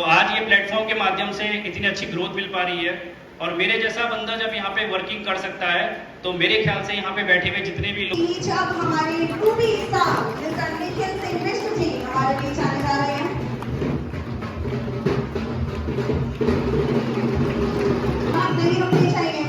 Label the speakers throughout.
Speaker 1: आज ये प्लेटफॉर्म के माध्यम से इतनी अच्छी ग्रोथ मिल पा रही है और मेरे जैसा बंदा जब यहाँ पे वर्किंग कर सकता है तो मेरे ख्याल से यहाँ पे बैठे हुए जितने भी लोग
Speaker 2: अब हमारे ruby star mister Nikhil Singh Bisht ji हमारे बीच आने जा रहे हैं। आप नहीं रुकनी चाहिए।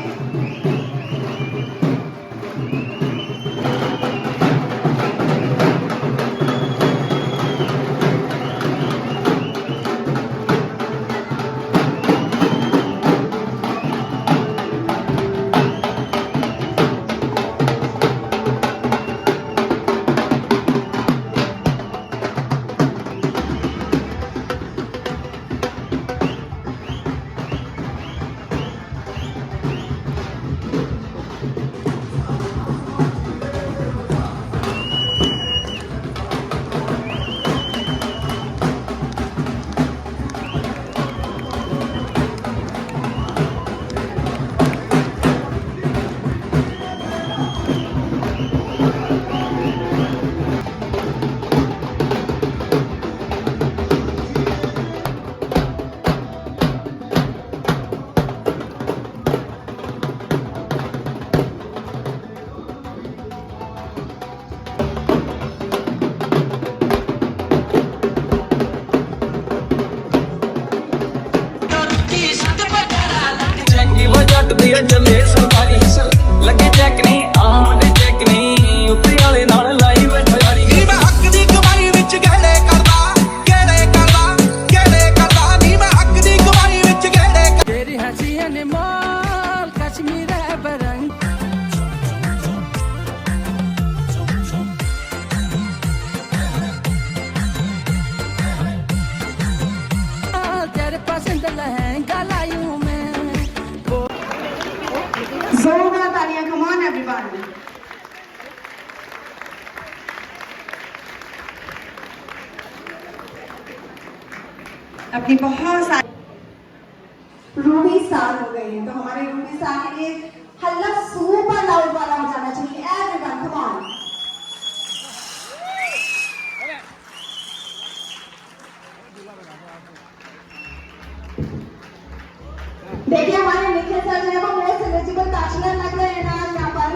Speaker 3: जमे सरकारी लगे चेक नहीं आंडे चेक नहीं उत्ते वाले नाल लाइव यारी नी मैं हक दी कमाई विच गेड़े करदा नी मैं हक दी कमाई विच गेड़े तेरी हंसियां ने माल कश्मीर है बरंग तेरे पसंद लहंगा लायूं मैं
Speaker 2: जोरदार तालियां, come on everyone. अपनी बहुत सारी रूबी स्टार हो गई है तो हमारे रूबी स्टार के लिए हल्ला सुपर लाउड वाला हो जाना चाहिए। Everyone come on. देखिए हमारे निखिल सर जो है वो मोस्ट एलिजिबल बैचलर लग रहे हैं आज यहाँ पर।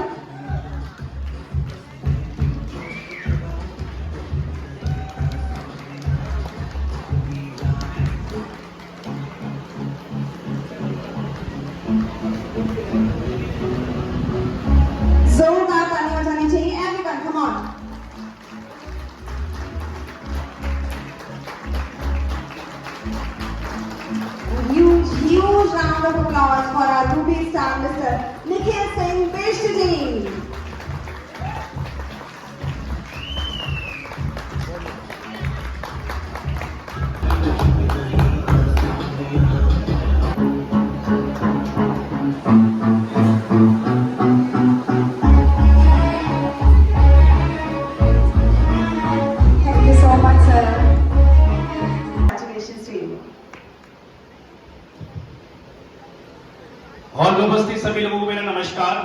Speaker 2: जोरदार ताली बजानी चाहिए। Everyone come on. Huge round of applause for our Ruby star, Mr. Nikhil Singh Biष्t ji. Thank you so much, sir. Congratulations to you.
Speaker 1: Hall में उपस्थित सभी लोगों को मेरा नमस्कार।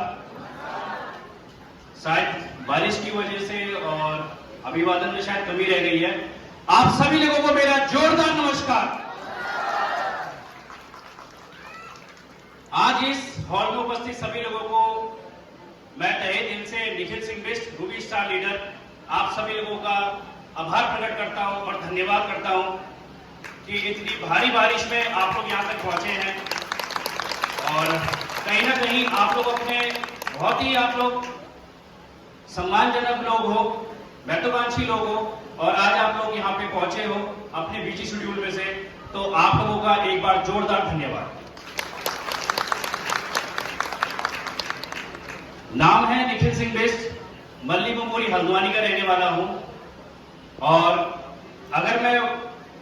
Speaker 1: शायद बारिश की वजह से और अभिवादन में शायद कमी रह गई है। आप सभी लोगों को मेरा जोरदार नमस्कार। आज इस हॉल में उपस्थित सभी लोगों को मैं तहे दिल से Nikhil Singh Bisht Ruby star leader आप सभी लोगों का आभार प्रकट करता हूं और धन्यवाद करता हूं कि इतनी भारी बारिश में आप लोग यहां तक पहुंचे हैं और कहीं ना कहीं आप लोग अपने बहुत ही आप लोग सम्मानजनक लोग हो, महत्वाकांक्षी लोग हो और आज आप लोग यहाँ पे पहुंचे हो अपने बिजी शेड्यूल में से, तो आप लोगों का एक बार जोरदार धन्यवाद। नाम है निखिल सिंह बिष्ट, मल्ली बंगोरी हल्द्वानी का रहने वाला हूं और अगर मैं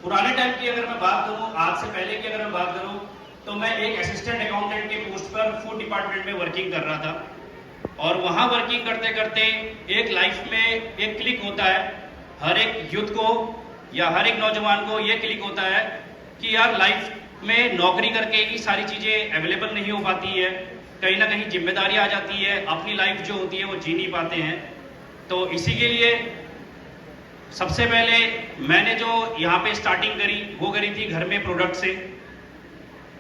Speaker 1: पुराने टाइम की अगर मैं बात करूं, आज से पहले की अगर मैं बात करूं तो मैं एक असिस्टेंट अकाउंटेंट के पोस्ट पर फूड डिपार्टमेंट में वर्किंग कर रहा था और वहां वर्किंग करते करते एक लाइफ में एक क्लिक होता है, हर एक यूथ को या हर एक नौजवान को ये क्लिक होता है कि यार लाइफ में नौकरी करके ही सारी चीजें अवेलेबल नहीं हो पाती है, कहीं ना कहीं जिम्मेदारी आ जाती है, अपनी लाइफ जो होती है वो जी नहीं पाते हैं। तो इसी के लिए सबसे पहले मैंने जो यहाँ पे स्टार्टिंग करी वो करी थी घर में प्रोडक्ट से।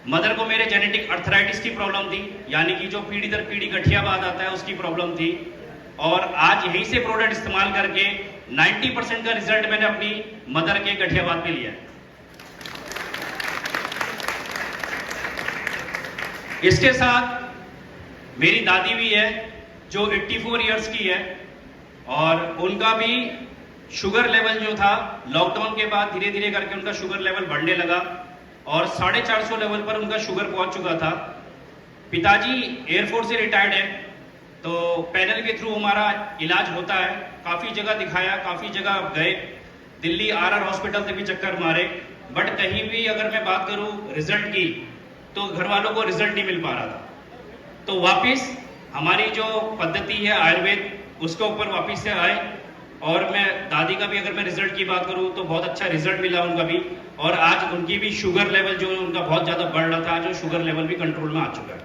Speaker 1: मदर को मेरे जेनेटिक अर्थराइटिस की प्रॉब्लम थी, यानी कि जो पीढ़ी दर पीढ़ी गठियावाद आता है उसकी प्रॉब्लम थी, और आज यहीं से प्रोडक्ट इस्तेमाल करके 90% का रिजल्ट मैंने अपनी मदर के गठियावाद पे लिया है। इसके साथ मेरी दादी भी है जो 84 इयर्स की है, और उनका भी शुगर लेवल जो था लॉकडाउन के बाद धीरे धीरे करके उनका शुगर लेवल बढ़ने लगा और 450 लेवल पर उनका शुगर पहुंच चुका था। पिताजी एयरफोर्स से रिटायर्ड है, तो पैनल के थ्रू हमारा इलाज होता है। काफ़ी जगह दिखाया, काफ़ी जगह गए, दिल्ली RR हॉस्पिटल से भी चक्कर मारे, बट कहीं भी अगर मैं बात करूं रिजल्ट की तो घर वालों को रिजल्ट नहीं मिल पा रहा था। तो वापस हमारी जो पद्धति है आयुर्वेद उसके ऊपर वापस से आए, और मैं दादी का भी अगर मैं रिजल्ट की बात करूं तो बहुत अच्छा रिजल्ट मिला उनका भी, और आज उनकी भी शुगर लेवल जो उनका बहुत ज्यादा बढ़ रहा था, आज वो शुगर लेवल भी कंट्रोल में आ चुका है।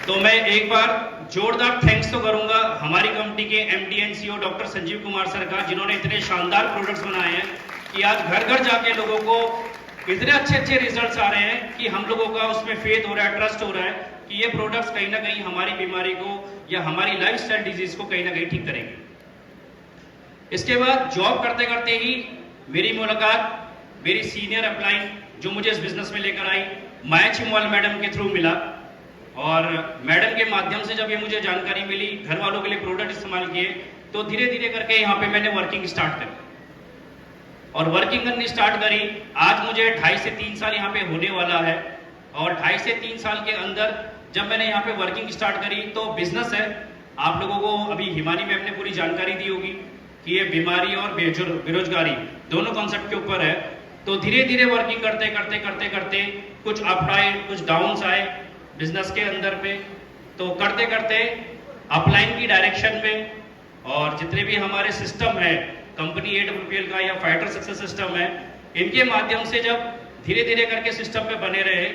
Speaker 1: तो मैं एक बार जोरदार थैंक्स तो करूंगा हमारी कंपनी के MD and CEO doctor Sanjeev Kumar sir का, जिन्होंने इतने शानदार प्रोडक्ट्स बनाए हैं कि आज घर घर जाके लोगों को इतने अच्छे रिजल्ट्स आ रहे हैं कि हम लोगों का उसमें फेथ हो रहा है, ट्रस्ट हो रहा है कि ये प्रोडक्ट्स कहीं ना कहीं हमारी बीमारी को या हमारी लाइफस्टाइल डिजीज को कहीं ना कहीं ठीक करेंगे। इसके बाद जॉब करते करते ही मेरी मुलाकात मेरी सीनियर अपलाइन जो मुझे इस बिजनेस में लेकर आई माया चिमवाल मैडम के थ्रू मिला, और मैडम के माध्यम से जब ये मुझे जानकारी मिली, घर वालों के लिए प्रोडक्ट इस्तेमाल किए, तो धीरे धीरे करके यहाँ पे मैंने वर्किंग स्टार्ट करी, और वर्किंग करनी स्टार्ट करी। आज मुझे 2.5 से 3 साल यहाँ पे होने वाला है, और 2.5 से 3 साल के अंदर जब मैंने यहाँ पे वर्किंग स्टार्ट करी तो बिजनेस है, आप लोगों को अभी हिमानी मैम ने पूरी जानकारी दी होगी कि ये बीमारी और बेरोजगारी दोनों कॉन्सेप्ट के ऊपर है। तो धीरे धीरे वर्किंग करते करते करते करते कुछ अप आए, कुछ डाउन्स आए बिजनेस के अंदर पे, तो करते करते अपलाइन की डायरेक्शन में, और जितने भी हमारे सिस्टम है कंपनी AWPL का या फाइटर सक्सेस सिस्टम है, इनके माध्यम से जब धीरे धीरे करके सिस्टम पे बने रहे,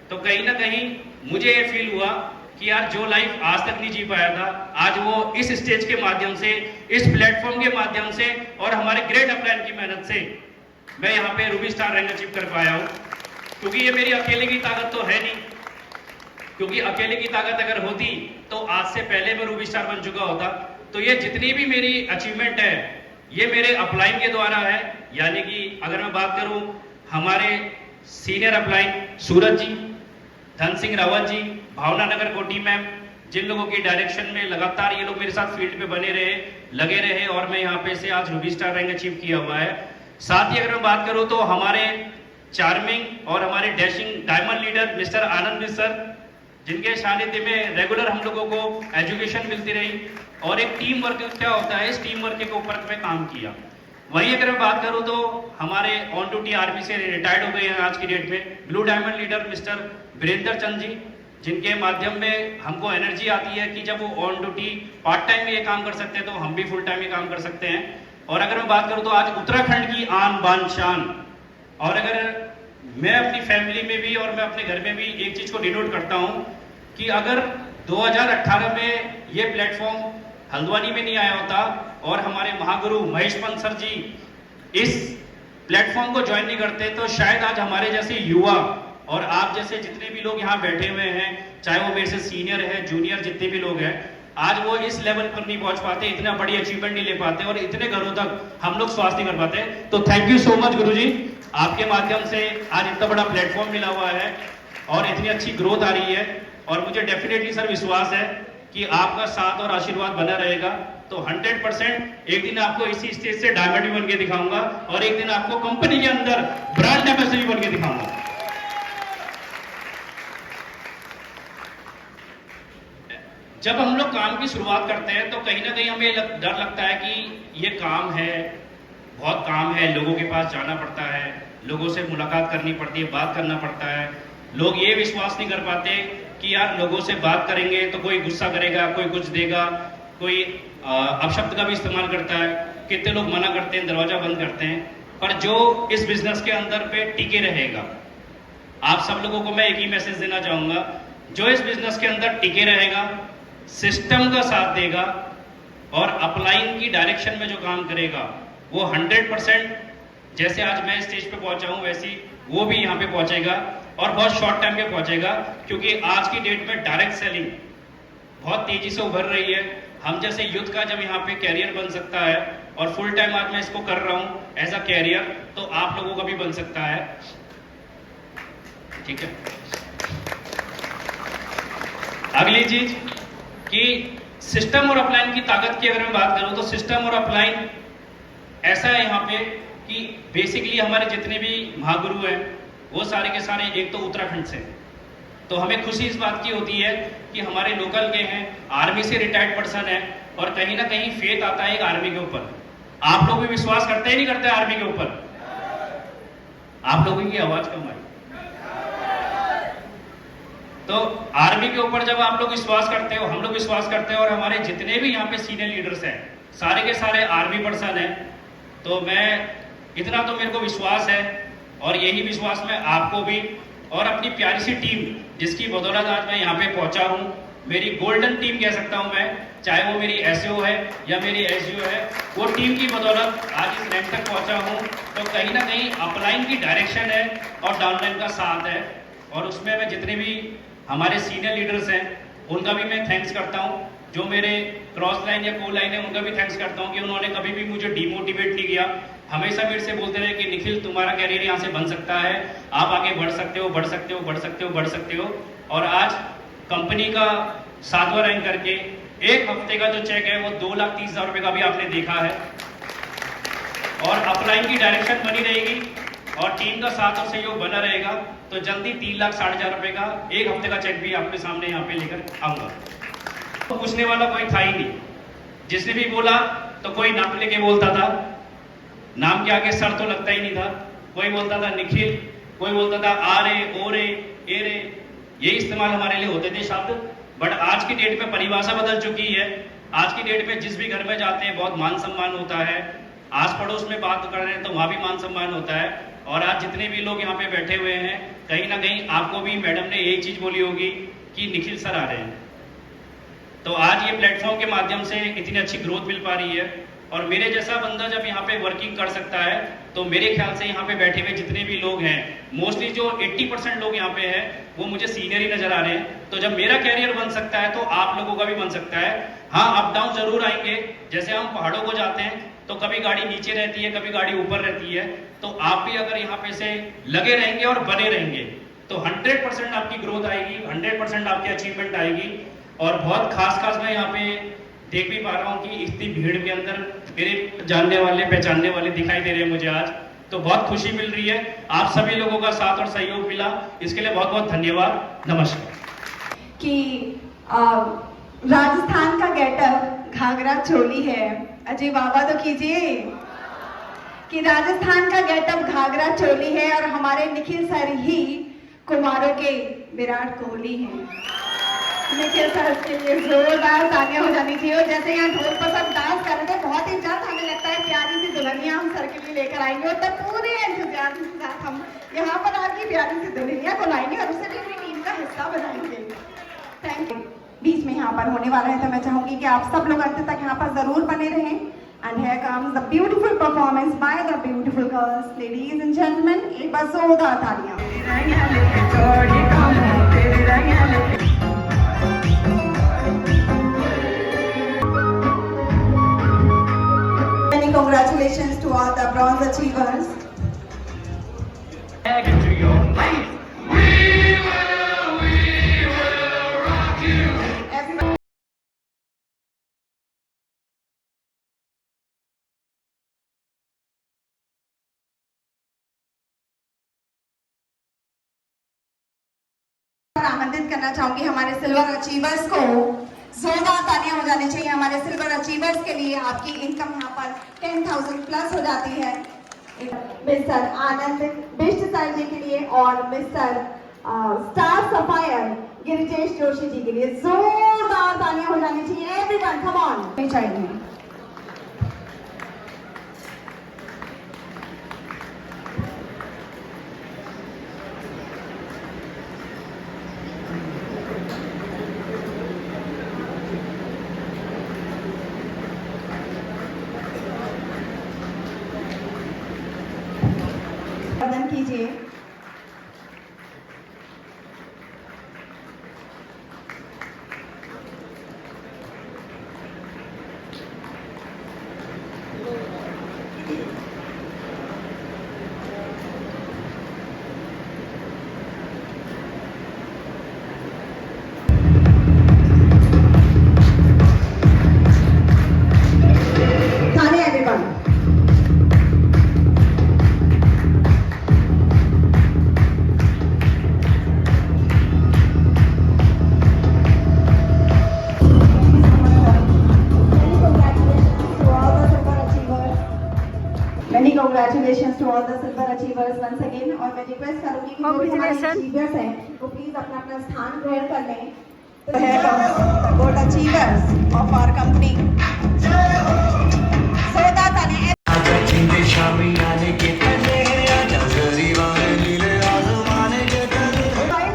Speaker 1: तो कहीं ना कहीं मुझे ये फील हुआ कि यार जो लाइफ आज तक नहीं जी पाया था, आज वो इस स्टेज के माध्यम से, इस प्लेटफॉर्म के माध्यम से और हमारे ग्रेट अपलाइन की मेहनत से मैं यहाँ पे रूबी स्टार रैंक अचीव कर पाया हूँ। क्योंकि ये मेरी अकेले की ताकत तो है नहीं, क्योंकि अकेले की ताकत अगर होती तो आज से पहले मैं रूबी स्टार बन चुका होता। तो ये जितनी भी मेरी अचीवमेंट है ये मेरे अपलाइन के द्वारा है, यानी कि अगर मैं बात करूं हमारे सीनियर अपलाइन सूरज जी, धन सिंह रावत जी, भावना नगर कोटी मैम, जिन लोगों की डायरेक्शन में लगातार ये लोग मेरे साथ फील्ड पे बने रहे, लगे रहे, और मैं यहाँ पे से आज रूबी स्टार रैंक अचीव किया हुआ है। साथ ही अगर मैं बात करूं तो हमारे चार्मिंग और हमारे डैशिंग डायमंड लीडर मिस्टर आनंद सर, जिनके सानिध्य में रेगुलर हम लोगों को एजुकेशन मिलती रही, और एक टीम वर्क क्या होता है, इस टीम वर्क के ऊपर मैं काम किया। वहीं अगर मैं बात करूं तो हमारे ऑन ड्यूटी आर्मी से रिटायर्ड हो गए हैं आज की डेट में blue diamond leader mister Virendra Chand ji, जिनके माध्यम में हमको एनर्जी आती है कि जब वो ऑन ड्यूटी पार्ट टाइम में ये काम कर सकते हैं तो हम भी फुल टाइम में काम कर सकते हैं। और अगर मैं बात करूं तो आज उत्तराखंड की आन बान शान, और अगर मैं अपनी फैमिली में भी और मैं अपने घर में भी एक चीज को डिनोट करता हूं कि अगर 2018 में ये प्लेटफॉर्म हल्द्वानी में नहीं आया होता और हमारे महागुरु महेश पंत सर जी इस प्लेटफॉर्म को ज्वाइन नहीं करते, तो शायद आज हमारे जैसे युवा और आप जैसे जितने भी लोग यहाँ बैठे हुए हैं, चाहे वो मेरे से सीनियर है, जूनियर, जितने भी लोग हैं, आज वो इस लेवल पर नहीं पहुंच पाते, इतना बड़ी अचीवमेंट नहीं ले पाते, और इतने घरों तक हम लोग स्वास्थ्य नहीं कर पाते। तो थैंक यू सो मच गुरु जी, आपके माध्यम से आज इतना बड़ा प्लेटफॉर्म मिला हुआ है और इतनी अच्छी ग्रोथ आ रही है, और मुझे डेफिनेटली सर विश्वास है कि आपका साथ और आशीर्वाद बना रहेगा। तो 100% एक दिन आपको इसी स्टेज से डायमंड भी बन के दिखाऊंगा, और एक दिन आपको कंपनी के अंदर ब्रांड एम्बेसडर भी बन के दिखाऊंगा। जब हम लोग काम की शुरुआत करते हैं तो कहीं ना कहीं हमें डर लगता है कि ये काम है, बहुत काम है, लोगों के पास जाना पड़ता है, लोगों से मुलाकात करनी पड़ती है, बात करना पड़ता है। लोग ये विश्वास नहीं कर पाते कि यार लोगों से बात करेंगे तो कोई गुस्सा करेगा, कोई कुछ देगा, कोई अपशब्द का भी इस्तेमाल करता है, कितने लोग मना करते हैं, दरवाजा बंद करते हैं। पर जो इस बिजनेस के अंदर पे टिके रहेगा, आप सब लोगों को मैं एक ही मैसेज देना चाहूंगा, जो इस बिजनेस के अंदर टिके रहेगा, सिस्टम का साथ देगा, और अपलाइन की डायरेक्शन में जो काम करेगा वो 100% जैसे आज मैं स्टेज पे पहुंचा हूं वैसी वो भी यहाँ पे पहुंचेगा और बहुत शॉर्ट टाइम पे पहुंचेगा, क्योंकि आज की डेट में डायरेक्ट सेलिंग बहुत तेजी से उभर रही है। हम जैसे यूथ का जब यहाँ पे कैरियर बन सकता है और फुल टाइम आज मैं इसको कर रहा हूँ एज अ कैरियर, तो आप लोगों का भी बन सकता है। ठीक है। अगली चीज कि सिस्टम और अपलाइन की ताकत की अगर मैं बात करूं तो सिस्टम और अपलाइन ऐसा है यहाँ पे कि बेसिकली हमारे जितने भी महागुरु हैं वो सारे के सारे एक तो उत्तराखंड से, तो हमें खुशी इस बात की होती है कि हमारे लोकल के हैं, आर्मी से रिटायर्ड पर्सन है, और कहीं ना कहीं फेथ आता है एक आर्मी के ऊपर। आप लोग भी विश्वास करते हैं नहीं करते आर्मी के ऊपर? आप लोगों की आवाज कम आई। तो आर्मी के ऊपर जब आप लोग विश्वास करते हो, हम लोग विश्वास करते हैं, और हमारे जितने भी यहाँ पे सीनियर लीडर्स हैं सारे के सारे आर्मी पर्सन हैं, तो मैं इतना तो मेरे को विश्वास है, और यही विश्वास मैं आपको भी और अपनी प्यारी सी टीम जिसकी बदौलत आज मैं यहाँ पे पहुंचा हूँ, मेरी गोल्डन टीम कह सकता हूँ मैं, चाहे वो मेरी एसईओ है या मेरी एसईओ है, वो टीम की बदौलत आज इस रैंक तक पहुंचा हूँ। तो कहीं ना कहीं अपलाइन की डायरेक्शन है और डाउनलाइन का साथ है, और उसमें मैं जितने भी हमारे सीनियर लीडर्स हैं उनका भी मैं थैंक्स करता हूँ। जो मेरे क्रॉस लाइन या को लाइन है उनका भी थैंक्स करता हूँ कि उन्होंने कभी भी मुझे डिमोटिवेट नहीं किया, हमेशा मेरे से बोलते रहे कि निखिल तुम्हारा कैरियर यहाँ से बन सकता है, आप आगे बढ़ सकते हो, बढ़ सकते हो, बढ़ सकते हो, बढ़ सकते हो। और आज कंपनी का 7वां रैंक करके एक हफ्ते का जो चेक है वो 2,30,000 रुपए का भी आपने देखा है, और अपलाइन की डायरेक्शन बनी रहेगी और टीम का साथ और सहयोग बना रहेगा, तो जल्दी 3,60,000 रुपए का एक हफ्ते का चेक भी आपके सामने यहाँ पे लेकर आऊंगा। तो पूछने वाला कोई था ही नहीं, जिसने भी बोला तो कोई नाम लेके बोलता था, नाम के आगे सर तो लगता ही नहीं था, कोई बोलता था निखिल, कोई बोलता था आ रे, ओ रे, ए रे, ये इस्तेमाल हमारे लिए होते थे शब्द। बट आज की डेट में परिभाषा बदल चुकी है। आज की डेट में जिस भी घर में जाते हैं बहुत मान सम्मान होता है, आस पड़ोस में बात कर रहे हैं तो वहां भी मान सम्मान होता है। और आज जितने भी लोग यहाँ पे बैठे हुए हैं, कहीं ना कहीं आपको भी मैडम ने यही चीज बोली होगी कि निखिल सर आ रहे हैं। तो आज ये प्लेटफॉर्म के माध्यम से इतनी अच्छी ग्रोथ मिल पा रही है, और मेरे जैसा बंदा जब यहाँ पे वर्किंग कर सकता है, तो मेरे ख्याल से यहाँ पे बैठे हुए जितने भी लोग हैं, मोस्टली जो 80% लोग यहाँ पे हैं वो मुझे सीनियर ही नजर आ रहे हैं। तो जब मेरा कैरियर बन सकता है तो आप लोगों का भी बन सकता है। हाँ, अप डाउन जरूर आएंगे, जैसे हम पहाड़ों को जाते हैं तो कभी गाड़ी नीचे रहती है, कभी गाड़ी ऊपर रहती है, तो आप भी अगर यहाँ पे से लगे रहेंगे और बने रहेंगे तो 100% आपकी ग्रोथ आएगी, 100% आपकी अचीवमेंट आएगी। और बहुत खास मैं यहाँ पे देख भी पा रहा हूँ कि इतनी भीड़ के अंदर मेरे जानने वाले पहचानने वाले दिखाई दे रहे हैं मुझे आज, तो बहुत खुशी मिल रही है। आप सभी लोगों का साथ और सहयोग मिला, इसके लिए बहुत बहुत धन्यवाद। नमस्कार।
Speaker 2: कि राजस्थान का गेटअप घाघरा चोली है, अजय बाबा तो कीजिए कि राजस्थान का गेटअप घाघरा चोली है, और हमारे निखिल सर ही कुमारों के विराट कोहली हैं। निखिल सर के लिए जोरदार तालियां हो जानी चाहिए। और जैसे यहाँ ढोल पर सब डांस कर रहे थे, बहुत ही जल्द हमें लगता है प्यारी सी दुल्हनिया हम सर के लिए लेकर आएंगे, और तब पूरे एंथुसियाज्म के साथ हम यहाँ पर आपकी प्यारी सी दुल्हनिया को लाएंगे और उसे भी अपनी टीम का हिस्सा बनाएंगे। Thank you. बीच में यहाँ पर होने वाला है, तो मैं चाहूंगी कि आप सब लोग अंत तक यहाँ पर जरूर बने रहें। And here comes the beautiful performance by the beautiful girls, ladies and gentlemen. एक बार जोरदार तालियां। Many congratulations to all the bronze achievers. आमंत्रित करना चाहूंगी हमारे सिल्वर अचीवर्स को। जोरदार तालियां हो जानी चाहिए हमारे सिल्वर अचीवर्स के लिए। आपकी इनकम यहाँ पर 10,000 प्लस हो जाती है। मिस्टर आनंद बिष्ट सर जी के लिए और mister star sapphire Girijesh Joshi ji के लिए जोरदार तालियां हो जानी चाहिए। एवरीवन कम ऑन चाहिए। अभिवादन कीजिए। थाने everyone. Many congratulations to all the silver achievers once again. और मैं रिक्वेस्ट करूंगी कि जो भी हमारे अचीवर्स हैं वो प्लीज अपना अपना स्थान ग्रहण कर लें। The head of board achievers of our company. सोदा ताने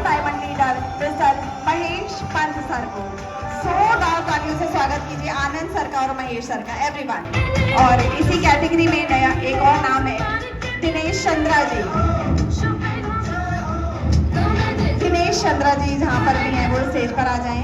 Speaker 2: diamond leader mister Mahesh Pant sir को सोदा तालियों से स्वागत कीजिए। आनंद सर का और महेश सर का एवरीवन। और इसी कैटेगरी में नया एक और नाम है दिनेश चंद्रा जी। दिनेश चंद्रा जी जहाँ पर भी हैं वो स्टेज पर आ जाएं।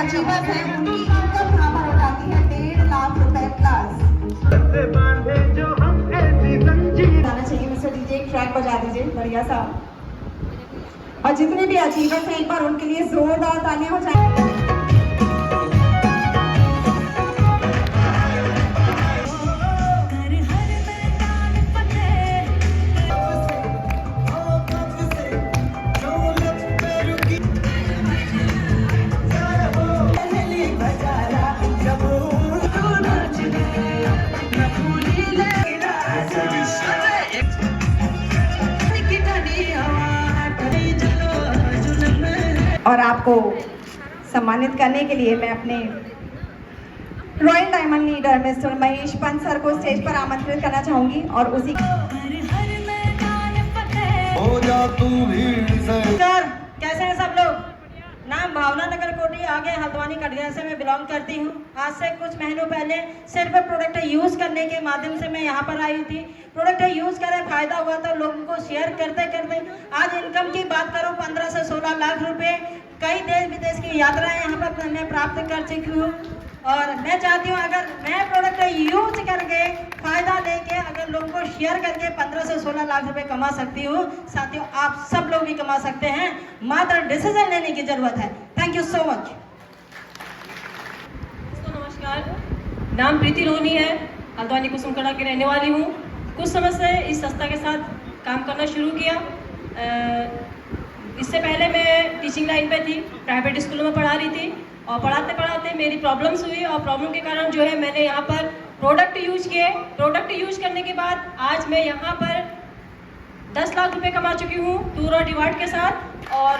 Speaker 2: अचीवर्स हैं उनकी इनकम यहाँ पर हो जाती है 1.5 लाख रुपए प्लस। गाना चाहिए मिस्टर डीजे, एक ट्रैक बजा दीजिए बढ़िया सा। और जितने भी अचीवर्स हैं एक बार उनके लिए जोरदार तालियां हो जाए। और आपको सम्मानित करने के लिए मैं अपने royal diamond leader mister Mahesh Pant sir को स्टेज पर आमंत्रित करना चाहूंगी। और उसी
Speaker 4: सर कैसे हैं सब लोग? नाम भावना नगर कोटी आगे हल्द्वानी कटघरा से मैं बिलोंग करती हूँ। आज से कुछ महीनों पहले सिर्फ प्रोडक्ट यूज करने के माध्यम से मैं यहाँ पर आई थी। प्रोडक्ट यूज करे फायदा हुआ तो लोगों को शेयर करते करते आज इनकम की बात करूँ 15 से 16 लाख रुपए कई देश विदेश की यात्राएं यहाँ पर मैं प्राप्त कर चुकी हूँ। और मैं चाहती हूँ अगर मैं प्रोडक्ट यूज करके फायदा लेके अगर लोगों को शेयर करके 15 से 16 लाख रुपए कमा सकती हूँ, साथियों आप सब लोग भी कमा सकते हैं। मात्र डिसीजन लेने की जरूरत है। Thank you so much.
Speaker 5: नमस्कार, नाम प्रीति रोहनी है, हल्द्वानी कुसुमकड़ा की रहने वाली हूँ। कुछ समय से इस संस्था के साथ काम करना शुरू किया। इससे पहले मैं टीचिंग लाइन पे थी, प्राइवेट स्कूलों में पढ़ा रही थी और पढ़ाते पढ़ाते मेरी प्रॉब्लम्स हुई और प्रॉब्लम के कारण जो है मैंने यहाँ पर प्रोडक्ट यूज किए। प्रोडक्ट यूज करने के बाद आज मैं यहाँ पर 10 लाख रुपए कमा चुकी हूँ टूर और रिवार्ड के साथ और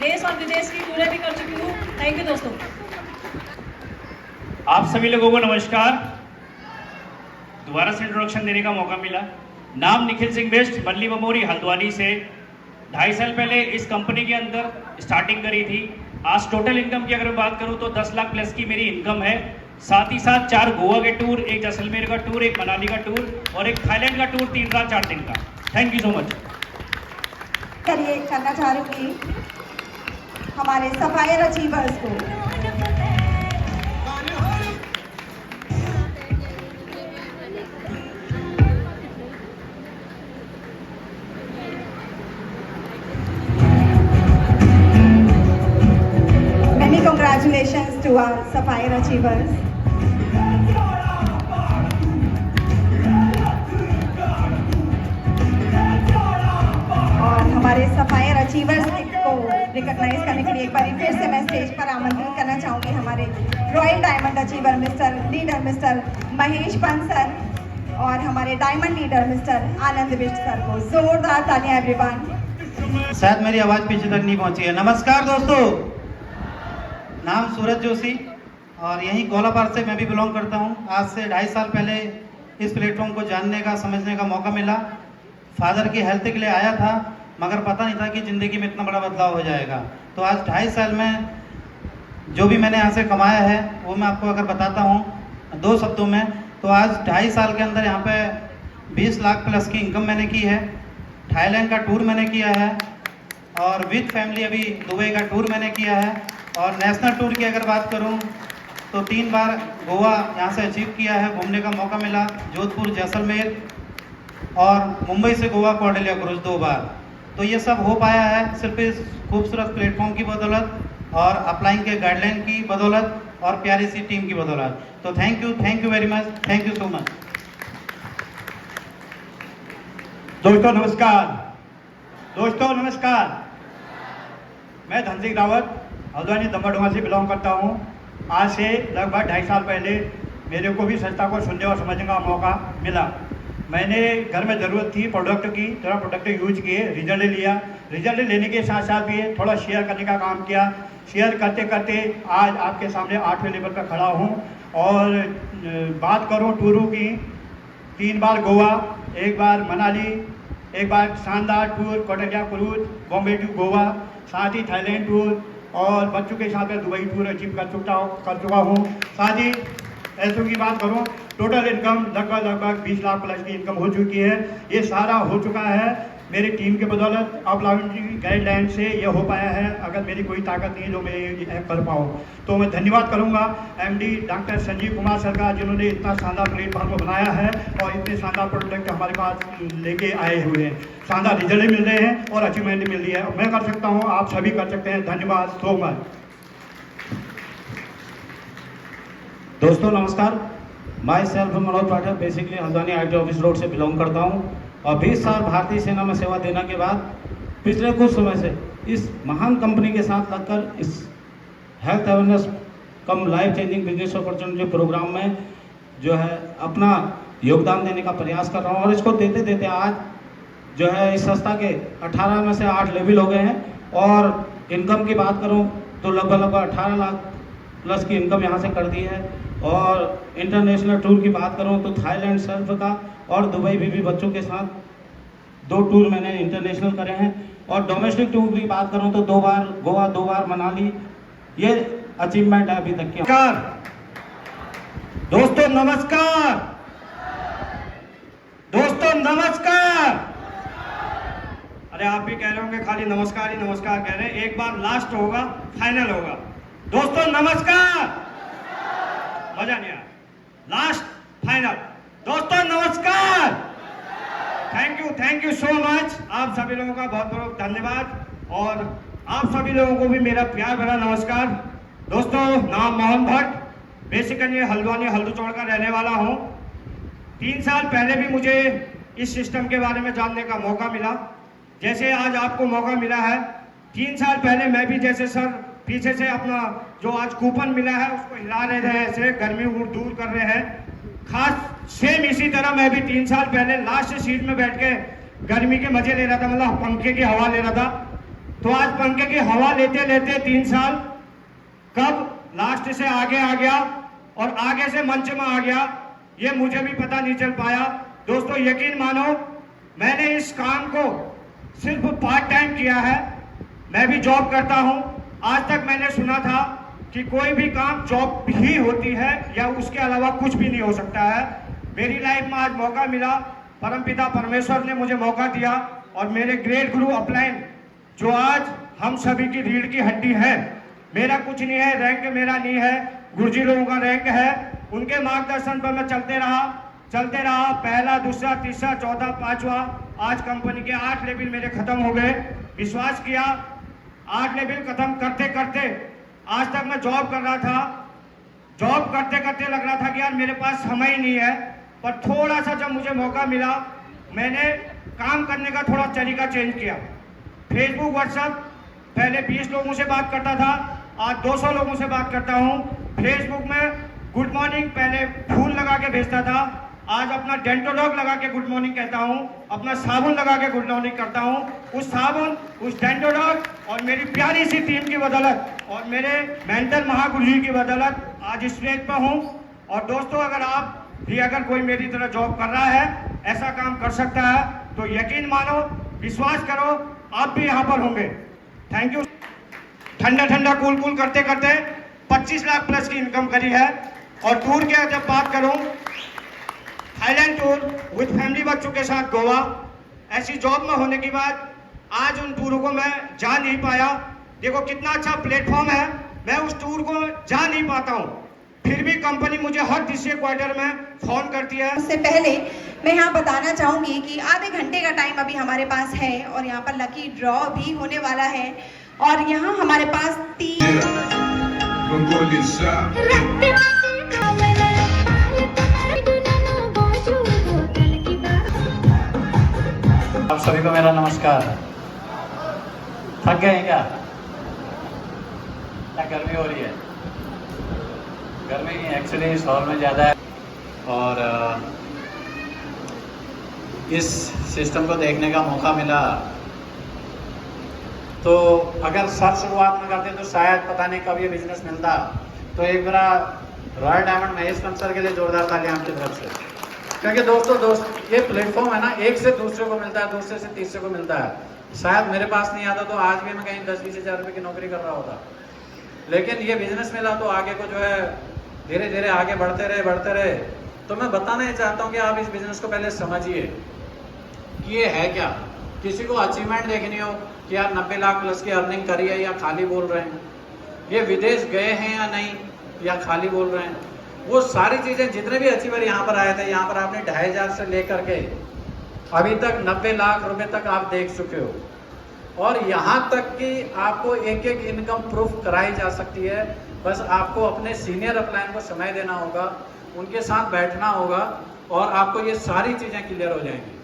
Speaker 5: देश और विदेश की टूरें भी कर चुकी हूँ। थैंक यू दोस्तों।
Speaker 1: आप सभी लोगों को नमस्कार। दोबारा से इंट्रोडक्शन देने का मौका मिला। नाम निखिल सिंह बेस्ट, मल्ली बमोरी हल्द्वानी से 2.5 साल पहले इस कंपनी के अंदर स्टार्टिंग करी थी। आज टोटल इनकम की अगर मैं बात करूं तो 10 लाख प्लस की मेरी इनकम है। साथ ही साथ 4 गोवा के टूर, एक जैसलमेर का टूर, एक मनाली का टूर और एक थाईलैंड का टूर 3 रात 4 दिन का। Thank you so much.
Speaker 2: करिए करना चाह रही हूँ हमारे सफायर अचीवर्स को। Congratulations to our Sapphire Achievers. और हमारे सफायर अचीवर्स को रिकॉग्नाइज करने के लिए एक बार फिर से मैं स्टेज पर आमंत्रित करना चाहूँगी हमारे royal diamond achiever mister Mahesh Pant sir और हमारे diamond leader mister Anand Bisht sir को। जोरदार तालियां एवरीवन।
Speaker 6: शायद मेरी आवाज पीछे तक नहीं पहुंची है। नमस्कार दोस्तों, नाम सूरज जोशी और यहीं गोलापार से मैं भी बिलोंग करता हूँ। आज से 2.5 साल पहले इस प्लेटफॉर्म को जानने का, समझने का मौका मिला। फादर की हेल्थ के लिए आया था, मगर पता नहीं था कि ज़िंदगी में इतना बड़ा बदलाव हो जाएगा। तो आज 2.5 साल में जो भी मैंने यहाँ से कमाया है वो मैं आपको अगर बताता हूँ 2 शब्दों में, तो आज 2.5 साल के अंदर यहाँ पे 20 लाख प्लस की इनकम मैंने की है। थाईलैंड का टूर मैंने किया है और विद फैमिली अभी दुबई का टूर मैंने किया है। और नेशनल टूर की अगर बात करूं तो 3 बार गोवा यहाँ से अचीव किया है, घूमने का मौका मिला, जोधपुर, जैसलमेर और मुंबई से गोवा कॉर्डेलिया क्रूज 2 बार। तो ये सब हो पाया है सिर्फ इस खूबसूरत प्लेटफॉर्म की बदौलत और अपलाइन के गाइडलाइन की बदौलत और प्यारी सी टीम की बदौलत। तो thank you very much, thank you so much.
Speaker 7: दोस्तों नमस्कार, मैं धन सिंह रावत हल्द्वानी दम्बाडुआ से बिलोंग करता हूँ। आज से लगभग 2.5 साल पहले मेरे को भी संस्था को सुनने और समझने का मौका मिला। मैंने घर में ज़रूरत थी प्रोडक्ट की, थोड़ा प्रोडक्ट यूज किए, रिजल्ट लिया। रिजल्ट लेने के साथ साथ भी थोड़ा शेयर करने का काम किया। शेयर करते करते आज आपके सामने 8वें लेवल पर खड़ा हूँ। और बात करूँ टूरों की, 3 बार गोवा, 1 बार मनाली, 1 बार शानदार tour Cordelia cruise, Bombay to Goa, साथ ही थाईलैंड टूर और बच्चों के साथ में दुबई टूर अचीव कर चुका हूँ। साथ ही ऐसों की बात करूँ, टोटल इनकम लगभग 20 लाख प्लस की इनकम हो चुकी है। ये सारा हो चुका है मेरी टीम के बदौलत, अपलाइन की गाइडलाइन से ये हो पाया है। अगर मेरी कोई ताकत नहीं जो मैं ये कर पाऊँ, तो मैं धन्यवाद करूँगा MD doctor Sanjeev Kumar sir का, जिन्होंने इतना शानदार प्लेटफॉर्म को बनाया है और इतने शानदार प्रोडक्ट हमारे पास लेके आए हुए हैं। शानदार रिजल्ट मिल रहे हैं और अचीवमेंट मिल रही है। मैं कर सकता हूँ, आप सभी कर सकते हैं। धन्यवाद सो मच।
Speaker 8: दोस्तों नमस्कार, my self Manoj Pathak, basically Haldwani IT office road से बिलोंग करता हूँ और 20 साल भारतीय सेना में सेवा देने के बाद पिछले कुछ समय से इस महान कंपनी के साथ लगकर इस health awareness cum life changing business opportunity programme में जो है अपना योगदान देने का प्रयास कर रहा हूँ। और इसको देते देते आज जो है इस संस्था के 18 में से 8 लेवल हो गए हैं। और इनकम की बात करूँ तो लगभग 18 लाख प्लस की इनकम यहाँ से कर दी है। और इंटरनेशनल टूर की बात करूँ तो थाईलैंड सर्फ का और दुबई भी बच्चों के साथ 2 टूर मैंने इंटरनेशनल करे हैं। और डोमेस्टिक टूर की बात करूँ तो 2 बार गोवा, 2 बार मनाली, ये अचीवमेंट है अभी तक की।
Speaker 7: दोस्तों नमस्कार। अरे आप भी कह रहे होंगे खाली नमस्कार ही नमस्कार कह रहे हैं, एक बार लास्ट होगा, फाइनल होगा। दोस्तों नमस्कार, मजा नहीं आया, लास्ट फाइनल। दोस्तों नमस्कार, थैंक यू सो मच। आप सभी लोगों का बहुत बहुत धन्यवाद और आप सभी लोगों को भी मेरा प्यार भरा नमस्कार। दोस्तों नाम मोहन भट्ट, बेसिकली हल्द्वानी हल्दूचौड़ का रहने वाला हूँ। 3 साल पहले भी मुझे इस सिस्टम के बारे में जानने का मौका मिला, जैसे आज आपको मौका मिला है। 3 साल पहले मैं भी जैसे सर पीछे से अपना जो आज कूपन मिला है उसको हिला रहे थे, ऐसे गर्मी दूर कर रहे हैं। खास सेम इसी तरह मैं भी 3 साल पहले लास्ट सीट में बैठ के गर्मी के मजे ले रहा था, मतलब पंखे की हवा ले रहा था। तो आज पंखे की हवा लेते लेते 3 साल कब लास्ट से आगे आ गया और आगे से मंच में आ गया, ये मुझे भी पता नहीं चल पाया। दोस्तों यकीन मानो, मैंने इस काम को सिर्फ पार्ट टाइम किया है। मैं भी जॉब करता हूँ। आज तक मैंने सुना था कि कोई भी काम जॉब ही होती है या उसके अलावा कुछ भी नहीं हो सकता है। मेरी लाइफ में आज मौका मिला, परमपिता परमेश्वर ने मुझे मौका दिया और मेरे ग्रेट गुरु अपलाइन जो आज हम सभी की रीढ़ की हड्डी है। मेरा कुछ नहीं है, रैंक मेरा नहीं है, गुरुजी लोगों का रैंक है। उनके मार्गदर्शन पर मैं चलते रहा, पहला, दूसरा, तीसरा, चौथा, 5वां, आज कंपनी के 8 लेवल मेरे खत्म हो गए। विश्वास किया, 8 लेवल खत्म करते करते आज तक मैं जॉब कर रहा था। जॉब करते करते लग रहा था कि यार मेरे पास समय ही नहीं है। पर थोड़ा सा जब मुझे मौका मिला, मैंने काम करने का थोड़ा तरीका चेंज किया। फेसबुक, व्हाट्सएप, पहले 20 लोगों से बात करता था, आज 200 लोगों से बात करता हूँ। फेसबुक में गुड मॉर्निंग पहले फूल लगा के भेजता था, आज अपना डेंटोलॉग लगा के गुड मॉर्निंग कहता हूँ, अपना साबुन लगा के गुड मॉर्निंग करता हूँ। उस साबुन, उस डेंटोलॉग और मेरी प्यारी सी टीम की बदौलत और मेरे मेंटर महागुरु जी की बदौलत आज इस स्टेज पर हूँ। और दोस्तों, अगर आप भी अगर कोई मेरी तरह जॉब कर रहा है, ऐसा काम कर सकता है, तो यकीन मानो, विश्वास करो, आप भी यहाँ पर होंगे। Thank you. ठंडा ठंडा कूल कूल करते करते 25 लाख प्लस की इनकम करी है। और टूर की जब बात करूं, थाईलैंड टूर विद फैमिली, बच्चों के साथ गोवा, ऐसी जॉब में होने के बाद आज उन टूरों को मैं जा नहीं पाया। देखो कितना अच्छा प्लेटफॉर्म है, मैं उस टूर को जा नहीं पाता हूं, फिर भी कंपनी मुझे हर डिस्ट्रिक्ट क्वार्टर में फोन करती है।
Speaker 2: उससे पहले मैं यहाँ बताना चाहूंगी कि आधे घंटे का टाइम अभी हमारे पास है और यहाँ पर लकी ड्रॉ भी होने वाला है। और यहाँ हमारे पास 3
Speaker 9: आप सभी को मेरा नमस्कार। थक गए हैं क्या गर्मी हो रही है? गर्मी एक्चुअली इस हॉल में ज़्यादा है और इस सिस्टम को देखने का मौका मिला, तो अगर सर शुरुआत में करते तो शायद पता नहीं कब ये बिजनेस मिलता। तो एक बार रॉयल डायमंड महेश सर के लिए जोरदार तालियां आपकी तरफ से, क्योंकि दोस्तों ये प्लेटफॉर्म है ना, एक से दूसरे को मिलता है, दूसरे से तीसरे को मिलता है। शायद मेरे पास नहीं आता तो आज भी मैं कहीं 10-20 हज़ार रुपये की नौकरी कर रहा होता, लेकिन ये बिजनेस मिला तो आगे को जो है धीरे धीरे आगे बढ़ते रहे। तो मैं बताना ही चाहता हूँ कि आप इस बिजनेस को पहले समझिए कि ये है क्या। किसी को अचीवमेंट देखनी हो कि यार 90 लाख प्लस की अर्निंग करी है या खाली बोल रहे हैं, ये विदेश गए हैं या नहीं या खाली बोल रहे हैं, वो सारी चीज़ें जितने भी अचीवर यहाँ पर आए थे, यहाँ पर आपने 2500 से लेकर के अभी तक 90 लाख रुपए तक आप देख चुके हो। और यहाँ तक कि आपको एक एक इनकम प्रूफ कराई जा सकती है। बस आपको अपने सीनियर अपलाइन को समय देना होगा, उनके साथ बैठना होगा और आपको ये सारी चीज़ें क्लियर हो जाएंगी।